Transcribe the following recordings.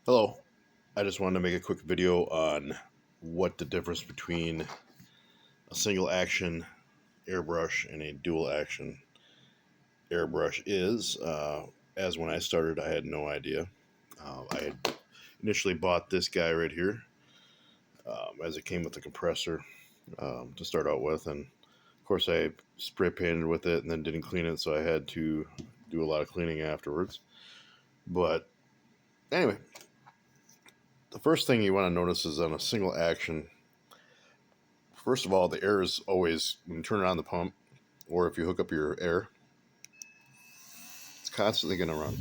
Hello, I just wanted to make a quick video on what the difference between a single action airbrush and a dual action airbrush is. As when I started, I had no idea. I had initially bought this guy right here as it came with the compressor to start out with, and of course I spray painted with it and then didn't clean it, so I had to do a lot of cleaning afterwards. But anyway, the first thing you want to notice is on a single action. First of all, the air is always, when you turn it on the pump, or if you hook up your air, it's constantly going to run.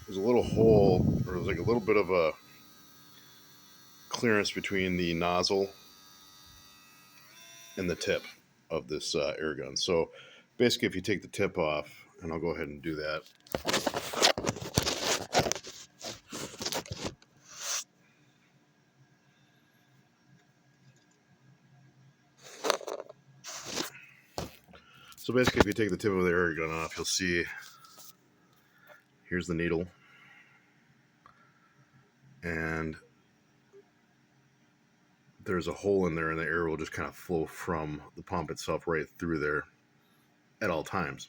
There's a little hole, or there's like a little bit of a clearance between the nozzle and the tip of this air gun. So basically, if you take the tip off, and I'll go ahead and do that. So basically, if you take the tip of the air gun off, you'll see here's the needle, and there's a hole in there, and the air will just kind of flow from the pump itself right through there at all times,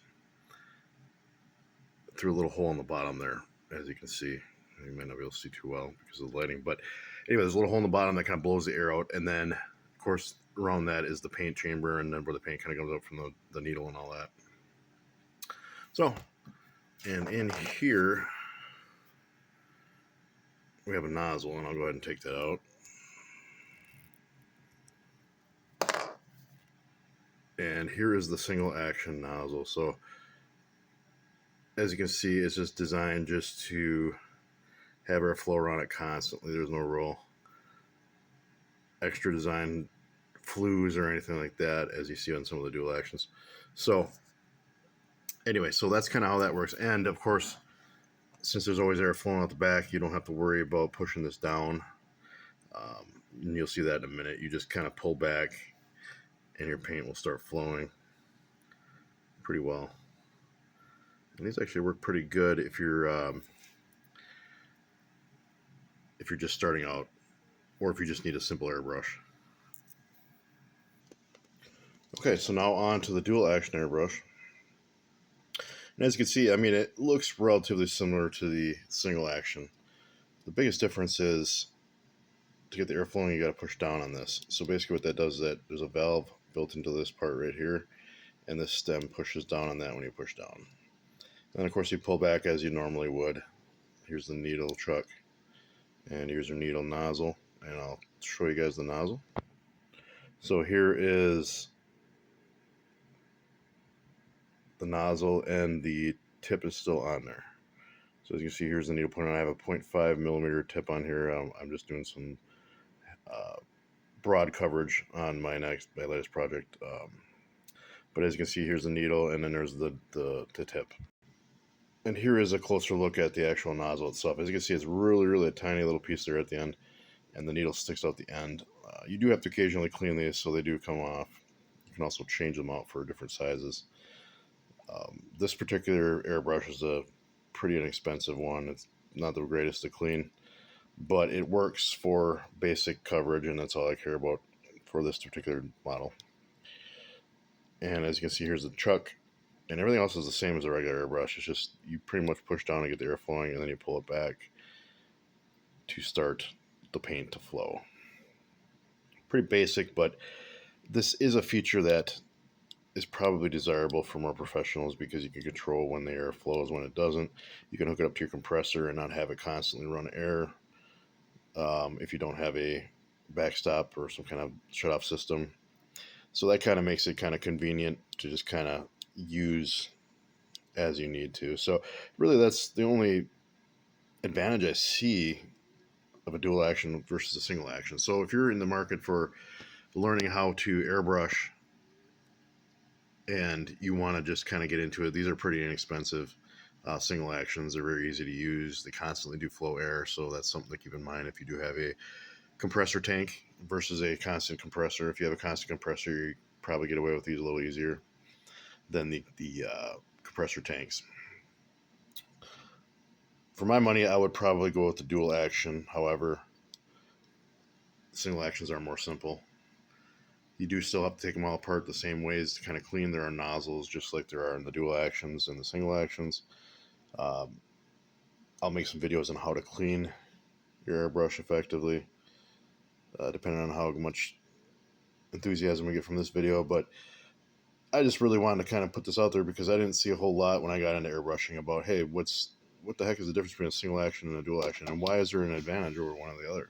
through a little hole in the bottom there, as you can see. You might not be able to see too well because of the lighting, but anyway, there's a little hole in the bottom that kind of blows the air out, and then of course around that is the paint chamber, and then where the paint kind of comes up from the needle and all that. So, and in here we have a nozzle, and I'll go ahead and take that out. And here is the single action nozzle. So as you can see, it's just designed just to have airflow around it constantly. There's no real extra design flues or anything like that, as you see on some of the dual actions. So anyway, so that's kind of how that works. And of course, since there's always air flowing out the back, you don't have to worry about pushing this down. And you'll see that in a minute. You just kind of pull back and your paint will start flowing pretty well. And these actually work pretty good if you're just starting out, or if you just need a simple airbrush. Okay, so now on to the dual action airbrush. And as you can see, I mean, it looks relatively similar to the single action. The biggest difference is to get the air flowing, you got to push down on this. So basically what that does is that there's a valve built into this part right here, and this stem pushes down on that when you push down. And of course you pull back as you normally would. Here's the needle chuck, and here's your needle nozzle, and I'll show you guys the nozzle. So here is the nozzle, and the tip is still on there. So as you can see, here's the needle point. I have a 0.5 millimeter tip on here. I'm just doing some broad coverage on my latest project. But as you can see, here's the needle, and then there's the tip. And here is a closer look at the actual nozzle itself. As you can see, it's really a tiny little piece there at the end, and the needle sticks out the end. You do have to occasionally clean these, so they do come off. You can also change them out for different sizes. This particular airbrush is a pretty inexpensive one. It's not the greatest to clean, but it works for basic coverage, and that's all I care about for this particular model. And as you can see, here's the chuck, and everything else is the same as a regular airbrush. It's just you pretty much push down to get the air flowing, and then you pull it back to start the paint to flow. Pretty basic, but this is a feature that is probably desirable for more professionals because you can control when the air flows, when it doesn't. You can hook it up to your compressor and not have it constantly run air. If you don't have a backstop or some kind of shut-off system. So that kind of makes it kind of convenient to just kind of use as you need to. So really that's the only advantage I see of a dual action versus a single action. So if you're in the market for learning how to airbrush and you want to just kind of get into it, these are pretty inexpensive. Single actions are very easy to use. They constantly do flow air, so that's something to keep in mind if you do have a compressor tank versus a constant compressor. If you have a constant compressor, you probably get away with these a little easier than the compressor tanks. For my money, I would probably go with the dual action. However, single actions are more simple. You do still have to take them all apart the same ways to kind of clean. There are nozzles just like there are in the dual actions and the single actions. I'll make some videos on how to clean your airbrush effectively, depending on how much enthusiasm we get from this video. But I just really wanted to kind of put this out there because I didn't see a whole lot when I got into airbrushing about, hey, what the heck is the difference between a single action and a dual action, and why is there an advantage over one or the other?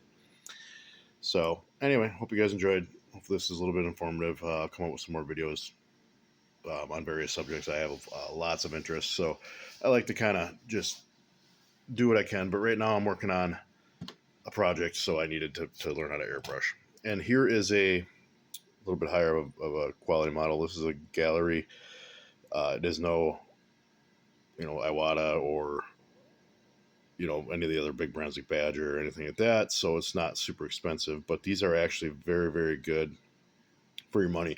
So anyway, hope you guys enjoyed. Hopefully this is a little bit informative. I'll come up with some more videos on various subjects. I have lots of interests, so I like to kind of just do what I can. But right now I'm working on a project, so I needed to learn how to airbrush. And here is a little bit higher of a quality model. This is a Gallery. It is no, Iwata or any of the other big brands like Badger or anything like that. So it's not super expensive, but these are actually very, very good for your money.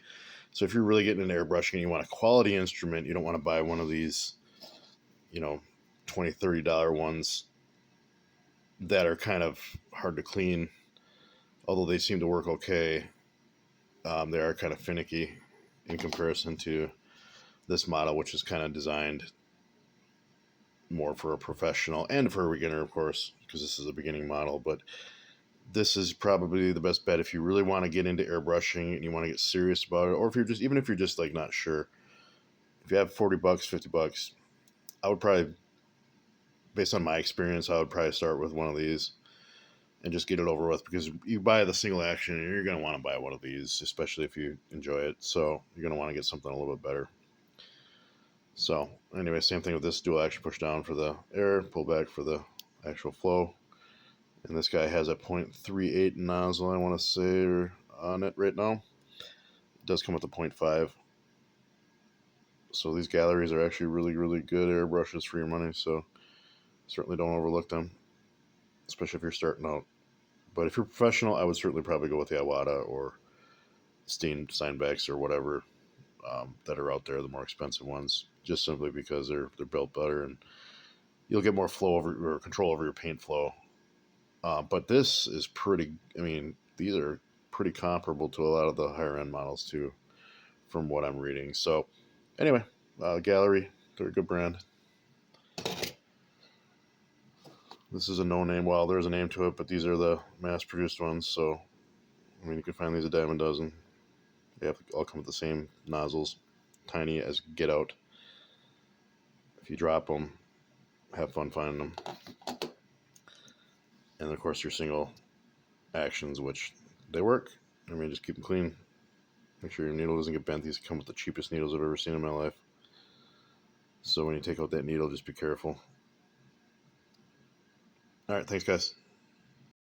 So if you're really getting into airbrushing and you want a quality instrument, you don't want to buy one of these, $20, $30 ones that are kind of hard to clean. Although they seem to work okay, they are kind of finicky in comparison to this model, which is kind of designed more for a professional and for a beginner, of course, because this is a beginning model. But this is probably the best bet if you really want to get into airbrushing and you want to get serious about it, or if you're just like not sure. If you have $40, $50, I would probably, based on my experience, I would probably start with one of these and just get it over with, because you buy the single action and you're going to want to buy one of these, especially if you enjoy it. So you're going to want to get something a little bit better. So anyway, same thing with this dual action, push down for the air, pull back for the actual flow. And this guy has a 0.38 nozzle, I want to say, on it right now. It does come with a 0.5. So these Galleries are actually really, really good airbrushes for your money. So certainly don't overlook them, especially if you're starting out. But if you're professional, I would certainly probably go with the Iwata or Steen Steinbecks or whatever that are out there, the more expensive ones, just simply because they're built better and you'll get more flow over or control over your paint flow. But this is pretty, these are pretty comparable to a lot of the higher end models too, from what I'm reading. So anyway, Gallery, they're a good brand. This is a no-name. Well, there's a name to it, but these are the mass-produced ones. So, you can find these a dime a dozen. They all come with the same nozzles, tiny as get out. If you drop them, have fun finding them. And of course, your single actions, which they work. Just keep them clean. Make sure your needle doesn't get bent. These come with the cheapest needles I've ever seen in my life. So when you take out that needle, just be careful. All right, thanks, guys.